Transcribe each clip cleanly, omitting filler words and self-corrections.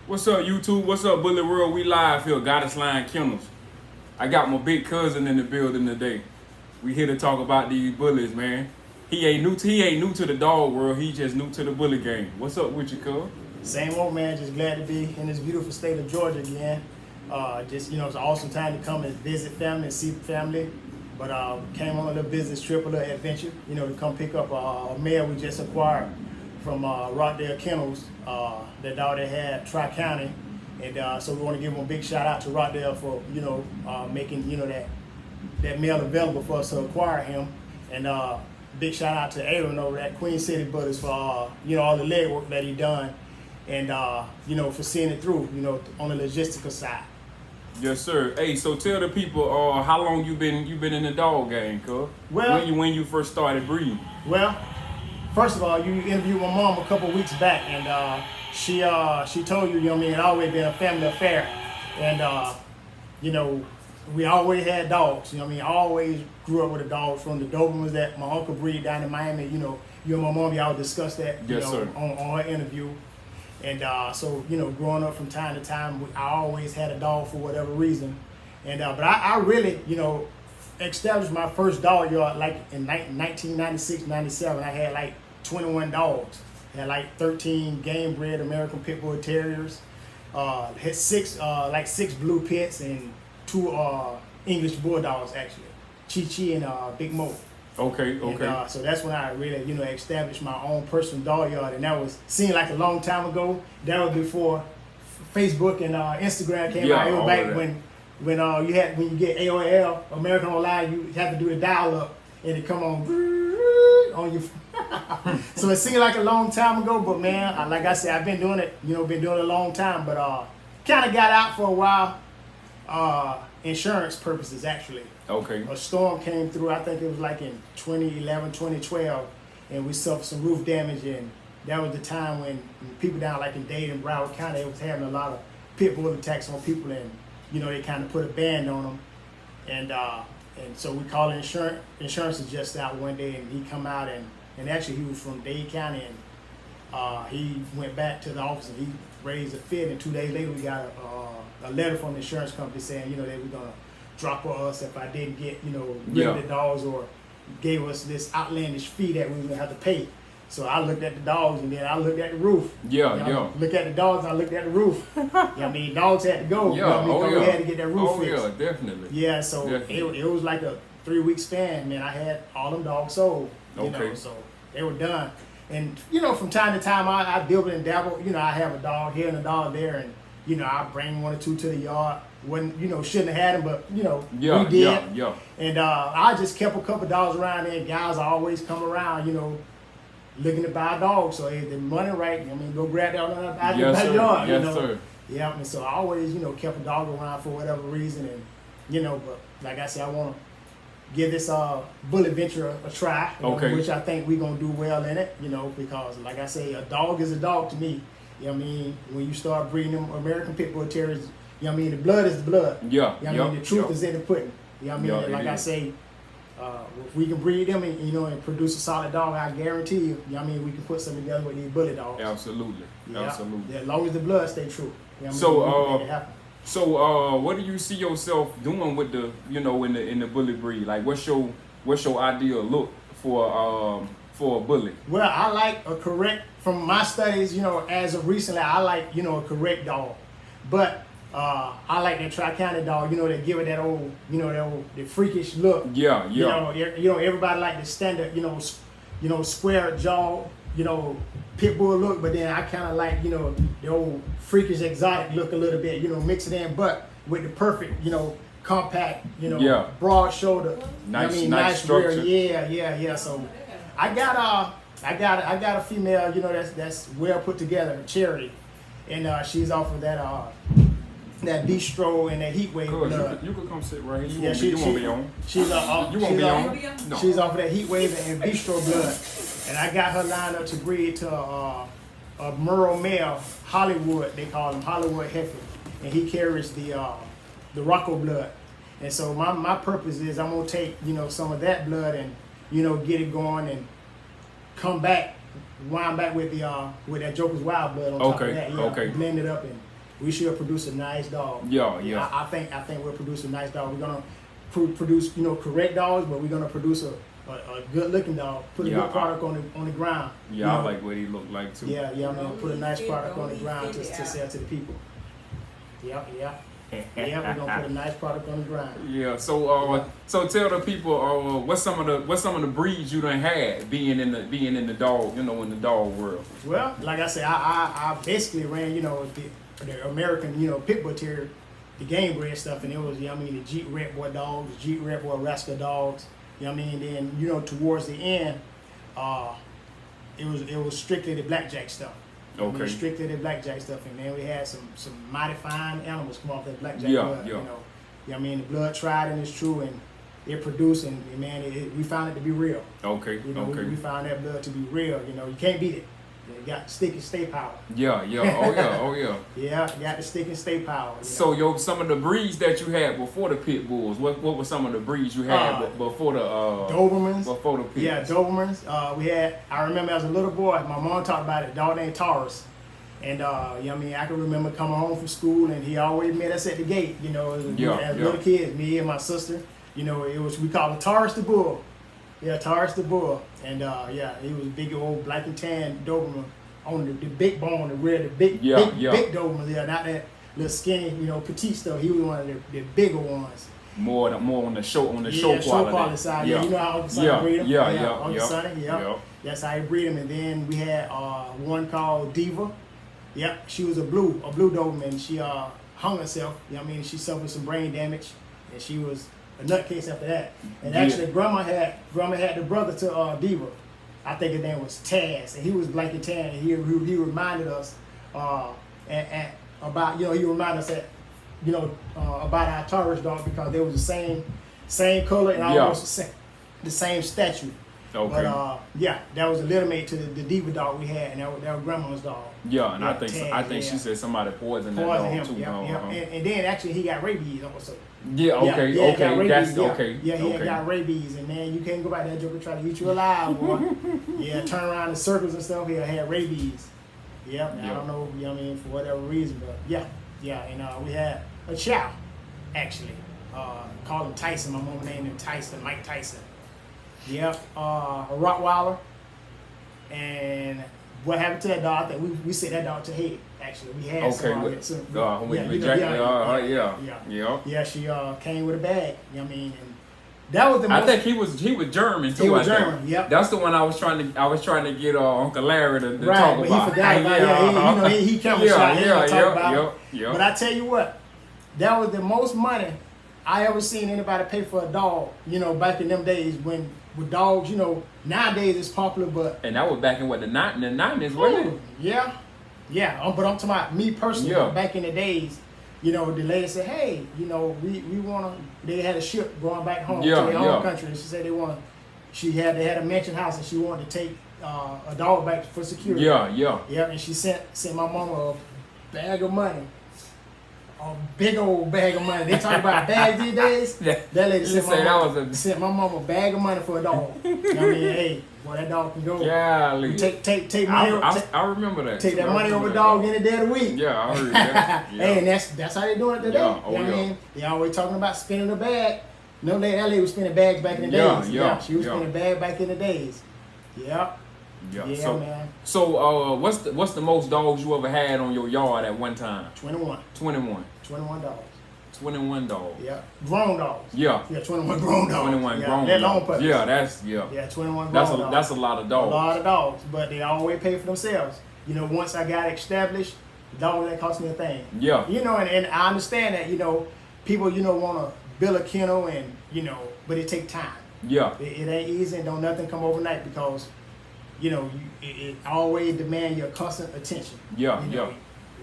What's up, YouTube? What's up, Bully World? We live here, Goddess Line Kennels. I got my big cousin in the building today. We here to talk about these bullies, man. He ain't new to the dog world. He just new to the bully game. What's up with you, cuz? Same old, man. Just glad to be in this beautiful state of Georgia again. It's an awesome time to come and visit family and see family. But came on a little business trip, a little adventure, to come pick up a male we just acquired from Rockdale Kennels. That dog they had Tri-County. And so we want to give them a big shout out to Rockdale for, making, that male available for us to acquire him. And big shout out to Aaron over at Queen City Butters for, all the leg work that he done. And, for seeing it through, on the logistical side. Yes, sir. Hey, so tell the people how long you been in the dog game, cuz? Well, when you first started breeding. Well, first of all, you interviewed my mom a couple weeks back, and she told you, it always been a family affair, and we always had dogs. I always grew up with a dog from the Dobermans that my uncle breed down in Miami. You and my mom, y'all discussed that, Yes, sir. on her interview. And so, growing up from time to time, I always had a dog for whatever reason. And but I really, established my first dog yard like in 1996, 97. I had like 21 dogs. I had like 13 game bred American Pit Bull Terriers. Had six blue pits and 2 English Bulldogs actually. Chi Chi and Big Mo. Okay. And, so that's when I really, established my own personal dog yard, and that seemed like a long time ago. That was before Facebook and Instagram came out. It was back when you get AOL, American Online, you have to do the dial up, and it come on your. So it seemed like a long time ago, but man, like I said, I've been doing it, a long time, but kind of got out for a while, insurance purposes actually. Okay. A storm came through, I think it was like in 2011, 2012, and we suffered some roof damage, and that was the time when people down like in Dade and Broward County, they was having a lot of pit bull attacks on people, and they kind of put a ban on them, and so we called insurance. Insurance is just out one day, and he come out, and actually he was from Dade County, and he went back to the office and he raised a fit, and 2 days later we got a letter from the insurance company saying, they were gonna drop us if I didn't get, rid of the dogs, or gave us this outlandish fee that we were gonna have to pay. So I looked at the dogs, and then I looked at the roof. Look at the dogs, and I looked at the roof. Dogs had to go. We had to get that roof fixed. Yeah, definitely. Yeah, so definitely. It was like a 3-week span, man. I had all them dogs sold. Okay. So they were done. And from time to time, I dibble and dabble. I have a dog here and a dog there, and I bring 1 or 2 to the yard. When shouldn't have had them, but we did. Yeah. And I just kept a couple dogs around there. Guys always come around, looking to buy a dog. So if the money right, go grab that out of the backyard. Yes, sir. Yeah, and so I always, kept a dog around for whatever reason, and but like I said, I want to give this bullet venture a try. Okay. Which I think we're gonna do well in it. Because like I say, a dog is a dog to me. When you start breeding them American Pit Bull Terriers. The blood is the blood. Yeah. The truth is in the pudding. Like I say, if we can breed them and and produce a solid dog, I guarantee you, we can put something together with these bullet dogs. Absolutely. Absolutely. Yeah, as long as the blood stay true. So what do you see yourself doing with the in the bully breed? Like what's your ideal look for a bully? Well, I like a correct, from my studies, as of recently, I like a correct dog, but I like that Tri-County dog, that give it that old, the freakish look. Yeah. Everybody like the standard, square jaw, pit bull look, but then I kind of like, the old freakish exotic look a little bit, mix it in, but with the perfect, compact, broad shoulder. Nice structure. Rear. Yeah. So I got a female, that's well put together, Charity, and she's off of that bistro and that heat wave blood. You could come sit right here. You won't be on. She's off. You won't be on. No. She's off of that heat wave and bistro blood, and I got her lined up to breed to a Merle male, Hollywood. They call him Hollywood Heifer, and he carries the Rocco blood. And so my purpose is I'm gonna take some of that blood and get it going and come back, wind back with that Joker's Wild blood on top of that. Yeah, Okay. Blend it up and we should produce a nice dog. Yeah. I think we'll produce a nice dog. We're gonna produce, you know, correct dogs, but we're gonna produce a good looking dog. Put a good product on the ground. Yeah, you know? I like what he looked like too. Yeah, I'm gonna put a nice product on the ground to sell to the people. Yeah, we're gonna put a nice product on the ground. Yeah, so so tell the people what's some of the breeds you done had being in the dog, you know, in the dog world. Well, like I said, I basically ran, you know, the American, you know, pit bull terrier, the game bred stuff, and it was, you know what I mean, the Jeep Red Boy dogs, the Jeep Red Boy Rascal dogs, you know what I mean. Then, you know, towards the end, it was strictly the blackjack stuff. Okay. I mean, strictly the blackjack stuff, and then we had some mighty fine animals come off that blackjack blood. You know what I mean, the blood tried and it's true, and it produced, and man, we found it to be real. Okay. You know, we found that blood to be real. You know, you can't beat it. It got stick and stay power. Yeah. Oh yeah. Yeah, got the stick and stay power. So some of the breeds that you had before the pit bulls, what were some of the breeds you had before the Dobermans? Before the pits? Yeah, Dobermans. I remember as a little boy, my mom talked about it, a dog named Taurus. And you know what I mean, I can remember coming home from school and he always met us at the gate, you know, as little kids, me and my sister. You know, we called it Taurus the Bull. Yeah, Taurus the Bull. And he was a big old black and tan Doberman on the big bone, the rear, the big Doberman. Yeah, not that little skinny, you know, petite stuff. He was one of the bigger ones. More on the show quality. Show quality side. Yeah, you know how Uncle Sonny breed them? Uncle Sonny, that's how he breed them. And then we had one called Diva. Yep, she was a blue Doberman. She hung herself. You know what I mean? She suffered some brain damage, and she was a nutcase after that. And actually, Grandma had the brother to Diva. I think his name was Taz, and he was black and tan. And he reminded us and about, you know, he reminded us that, you know, about our Taurus dog, because they was the same color and almost the same statue. Okay. But that was a little mate to the Diva dog we had, and that was Grandma's dog. Yeah, and I think she said somebody poisoned that dog him, too. And then actually he got rabies also. Yeah, okay, that's okay. Yeah, he had got rabies, and man, you can't go back there, Joker, try to eat you alive, boy. Turn around in circles and stuff. He had rabies. I don't know, you know what I mean, for whatever reason, but and we had a chow, actually, called him Tyson. My mom named him Tyson, Mike Tyson. A Rottweiler. And what happened to that dog? I think we sent that dog to Haiti. Actually, we had she came with a bag. You know what I mean? And that was the most. I think he was German too. He was German. Yep. That's the one I was trying to get Uncle Larry to talk but about. He forgot about he come shot. He didn't talk about it. But I tell you what, that was the most money I ever seen anybody pay for a dog. You know, back in them days when. With dogs, you know, nowadays it's popular, but... And that was back in the 90s, wasn't it? Yeah. But I'm talking about me personally, back in the days, you know, the lady said, hey, you know, we want to... They had a ship going back home to their home country, and she said they had a mansion house, and she wanted to take a dog back for security. Yeah, and she sent my mama a bag of money. A big old bag of money. They talk about bags these days. That lady sent my mama a bag of money for a dog. You know what I mean? Hey, boy, that dog can go. Yeah, take money. I remember that. Take that money over dog any day of the week. Yeah, I heard that. Hey, and that's how they doing it today. You know what I mean? They always talking about spinning a bag. No, that lady was spinning bags back in the days. She was spinning bag back in the days. Yeah, man. So, what's the most dogs you ever had on your yard at one time? 21. 21 dogs. 21 dogs. Yeah. Grown dogs. Yeah. 21 grown dogs. 21 grown dogs. Long purpose. Yeah, 21 grown dogs. That's a lot of dogs. A lot of dogs, but they always pay for themselves. You know, once I got established, the dog didn't cost me a thing. Yeah. You know, and I understand that, you know, people, you know, want to build a kennel and, you know, but it take time. Yeah. It ain't easy and don't nothing come overnight because, you know, it always demand your constant attention. Yeah, you know,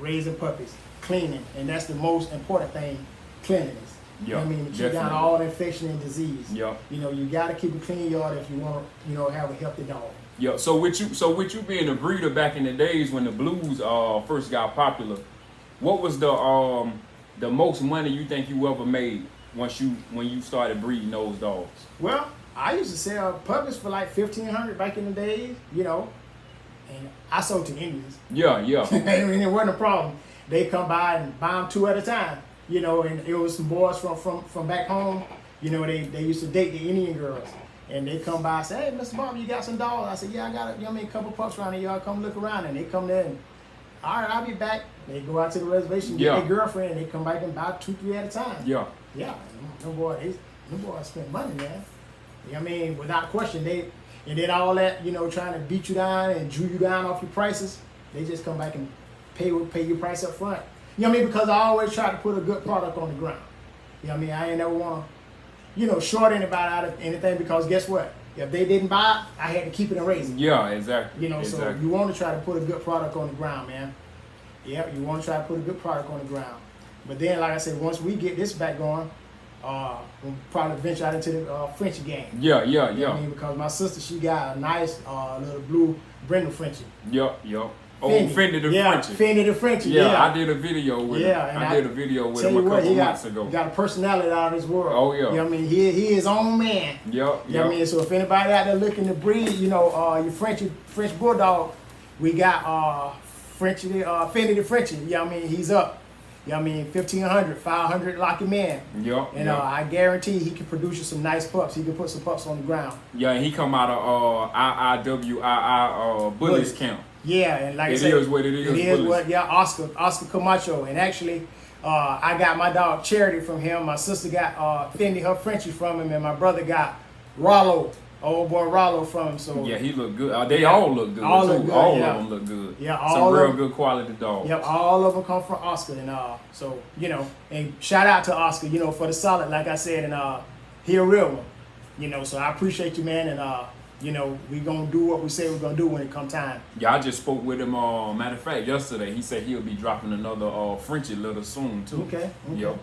raising puppies, cleaning, and that's the most important thing, cleanliness. You know what I mean? To keep down all infection and disease. Yeah. You know, you got to keep a clean yard if you want to, you know, have a healthy dog. Yeah. So with you being a breeder back in the days when the blues first got popular, what was the most money you think you ever made when you started breeding those dogs? Well, I used to sell puppies for like $1,500 back in the days, you know, and I sold to Indians. Yeah. I mean, it wasn't a problem. they come by and buy them 2 at a time. You know, and it was some boys from back home. You know, they used to date the Indian girls. And they come by and say, hey, Mr. Bob, you got some dogs? I said, yeah, I got a couple pups around here. Y'all come look around. And they come there and, all right, I'll be back. They go out to the reservation, get their girlfriend, and they come back and buy 2, 3 at a time. Yeah. Yeah. No boys spend money, man. You know what I mean? Without question, and then all that, you know, trying to beat you down and drew you down off your prices, they just come back and pay your price up front. You know what I mean? Because I always try to put a good product on the ground. You know what I mean? I ain't never want to, you know, short anybody out of anything, because guess what? If they didn't buy it, I had to keep it and raise it. Yeah, exactly. You know, so you want to try to put a good product on the ground, man. Yeah, you want to try to put a good product on the ground. But then, like I said, once we get this back going, we'll probably venture out into the Frenchie game. Yeah. You know what I mean? Because my sister, she got a nice little blue Brindle Frenchie. Yep. Oh, Fendi the Frenchie. Fendi the Frenchie. Yeah, I did a video with him. I did a video with him a couple months ago. He got a personality out of this world. Oh, yeah. You know what I mean? He is his own man. Yep. You know what I mean? So if anybody out there looking to breed, you know, your French Bulldog, we got Fendi the Frenchie. You know what I mean? He's up. You know what I mean? 1,500, 500 lock him in. Yep. And I guarantee he can produce you some nice pups. He can put some pups on the ground. Yeah, and he come out of IIWII Bullies camp. Yeah, and like I said, it is what it is. It is what, Oscar Camacho. And actually, I got my dog Charity from him. My sister got Fendi, her Frenchie, from him, and my brother got Rollo, old boy Rollo, from him. So yeah, he look good. They all look good. All of them look good. Yeah, some real good quality dogs. Yep, all of them come from Oscar, and so you know, and shout out to Oscar, you know, for the solid, like I said, and he a real one, you know. So I appreciate you, man, and you know, we gonna do what we say we're gonna do when it come time. Yeah, I just spoke with him. Matter of fact, yesterday he said he'll be dropping another Frenchie litter soon too. Okay. Yep.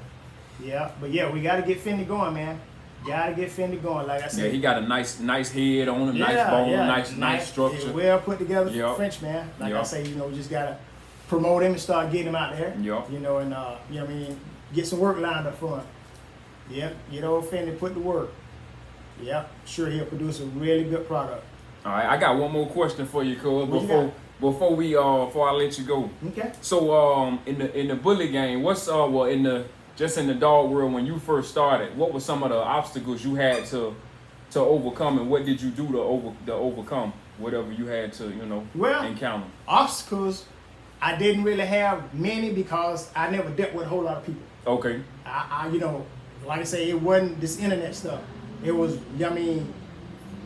Yeah, but yeah, we gotta get Fendi going, man. Gotta get Fendi going, like I said. Yeah, he got a nice head on him, nice bone, nice structure. Well put together French, man. Like I say, you know, we just gotta promote him and start getting him out there. Yep. You know, and you know what I mean, get some work lined up for him. Yep, get old Fendi, put the work. Yep, sure he'll produce a really good product. All right, I got one more question for you, Cole. Before I let you go. Okay. So in the bully game, what's in the dog world when you first started, what were some of the obstacles you had to overcome, and what did you do to overcome whatever you had to encounter? Obstacles, I didn't really have many because I never dealt with a whole lot of people. Okay. I you know, like I say, it wasn't this internet stuff. It was, you know what I mean,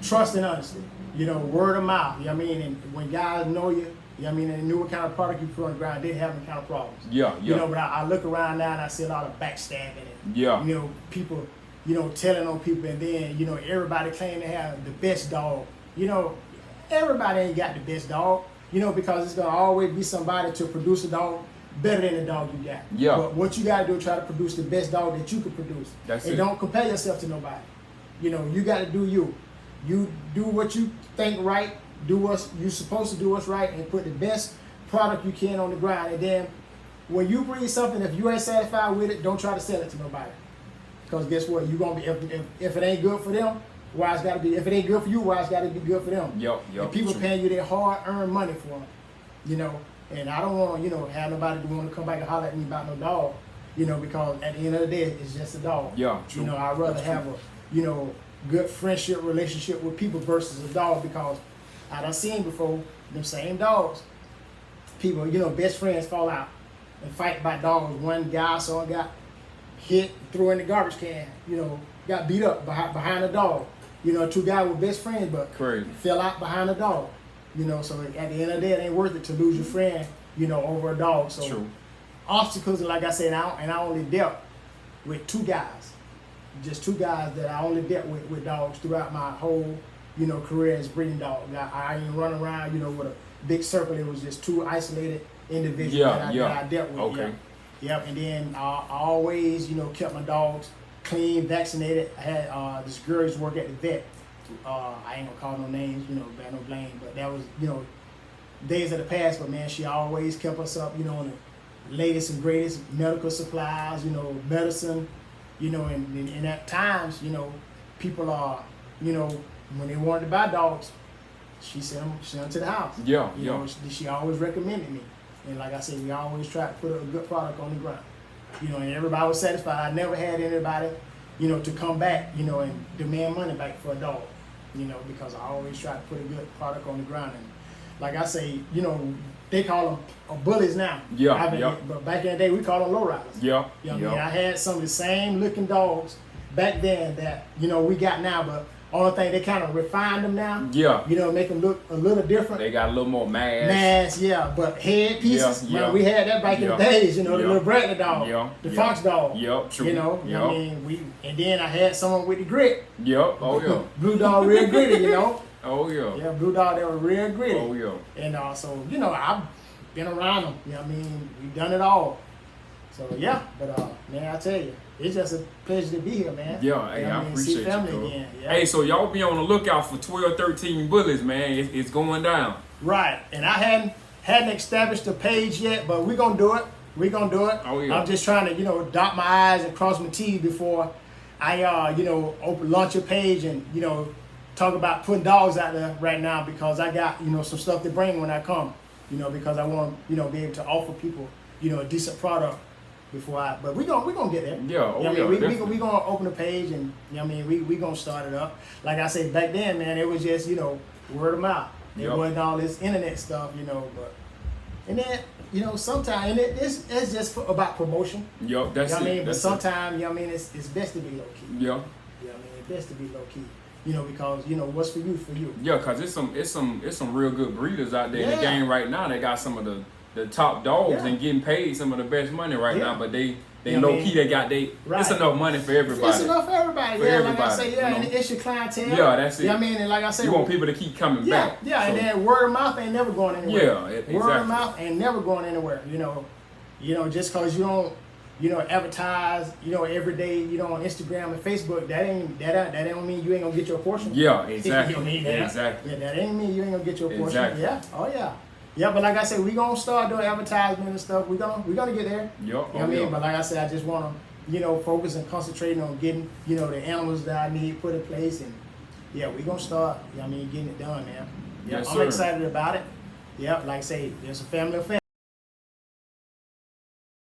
trust and honesty. You know, word of mouth. You know what I mean? And when guys know you, you know what I mean, and they knew what kind of product you put on the ground, they didn't have any kind of problems. Yeah. You know, but I look around now and I see a lot of backstabbing and, you know, people, you know, telling on people, and then, you know, everybody claim to have the best dog. You know, everybody ain't got the best dog, you know, because it's going to always be somebody to produce a dog better than the dog you got. Yeah. But what you got to do is try to produce the best dog that you can produce. That's and it. Don't compare yourself to nobody. You know, you got to do you. You do what you think right, do what you're supposed to do what's right, and put the best product you can on the ground. And then when you breed something, if you ain't satisfied with it, don't try to sell it to nobody. Because guess what? You're going to be, if it ain't good for them, why it's got to be, if it ain't good for you, why it's got to be good for them. Yep. And people paying you their hard-earned money for them, you know. And I don't want, you know, have nobody want to come back and holler at me about no dog, you know, because at the end of the day, it's just a dog. Yeah, true. You know, I'd rather have a, you know, good friendship relationship with people versus a dog, because I done seen before them same dogs. People, you know, best friends fall out and fight about dogs. One guy I saw got hit, threw in the garbage can, you know, got beat up behind a dog. You know, 2 guys were best friends, but crazy. Fell out behind a dog. You know, so at the end of the day, it ain't worth it to lose your friend, you know, over a dog. So true. Obstacles, like I said, I only dealt with 2 guys. Just 2 guys that I only dealt with dogs throughout my whole, you know, career as breeding dog. I ain't run around, you know, with a big circle. It was just 2 isolated individuals that I dealt with. Okay. Yep. And then I always, you know, kept my dogs clean, vaccinated. I had this girl used to work at the vet. I ain't gonna call no names, you know, bad no blame, but that was, you know, days of the past. But man, she always kept us up, you know, on the latest and greatest medical supplies, you know, medicine. You know, and at times, you know, people are, you know, when they wanted to buy dogs, she sent them to the house. Yeah, You know, she always recommended me. And like I said, we always try to put a good product on the ground. You know, and everybody was satisfied. I never had anybody, you know, to come back, you know, and demand money back for a dog. You know, because I always try to put a good product on the ground. And like I say, you know, they call them bullies now. Yeah, But back in the day, we called them lowriders. Yeah, You know what I mean? I had some of the same looking dogs back then that, you know, we got now, but only thing, they kind of refined them now. Yeah. You know, make them look a little different. They got a little more mass. Mass, yeah, but head pieces, Yeah, man, we had that back in the days, you know, the little Bradley dog, the Fox dog. Yep, true. You know what I mean? And then I had someone with the grit. Yep, oh yeah. Blue dog, real gritty, you know. Oh yeah. Yeah, blue dog, they were real gritty. Oh yeah. And so, you know, I've been around them. You know what I mean? We've done it all. So yeah, but man, I tell you, it's just a pleasure to be here, man. Yeah, hey, you know I appreciate see family you, again. Yeah. Hey, so y'all be on the lookout for 12, 13 bullies, man. It's going down. Right, and I hadn't established a page yet, but we're gonna do it. We're gonna do it. Oh yeah. I'm just trying to, you know, dot my I's and cross my T's before I, you know, launch a page and, you know, talk about putting dogs out there right now, because I got, you know, some stuff to bring when I come. You know, because I want to, you know, be able to offer people, you know, a decent product before but we're gonna get there. Yeah, you know yeah, we gonna open a page, and you know what I mean, we gonna start it up. Like I said, back then, man, it was just, you know, word of mouth. There wasn't all this internet stuff, you know, but and then, you know, sometimes, and it's just about promotion. Yep, that's you know what I mean? But that's sometimes, you know what I mean, it's best to be low key. Yeah. You know what I mean? It's best to be low key. You know, because, you know, what's for you, for you. Yeah, cause it's some real good breeders out there in the Yeah. game right now. They got some of the top dogs Yeah. and getting paid some of the best money right Yeah. now. But they You know what low I key. mean? They got Right. It's enough money for everybody. It's enough for everybody. For Like I everybody, say, you yeah, know? and it's your clientele. Yeah, that's it. You know what I mean? And like I said, You want people to keep coming yeah, back. yeah, So, and then word of mouth ain't never going anywhere. Yeah, Word exactly. of mouth ain't never going anywhere. You know, just cause you don't, you know, advertise, you know, every day, you know, on Instagram and Facebook, that don't mean you ain't gonna get your portion. Yeah, exactly. You know what I mean? Yeah. Exactly. Yeah, that ain't mean you ain't gonna get your portion. Exactly. Yeah, oh yeah. Yeah, but like I said, we gonna start doing advertisement and stuff. We gonna get there. Yep. You know what I mean? But like I said, I just wanna, you know, focus and concentrating on getting, you know, the animals that I need put in place, and yeah, we gonna start, you know what I mean, getting it done, man. Yeah, Yes, I'm sir. excited about it. Yeah, like I say, there's a family affair.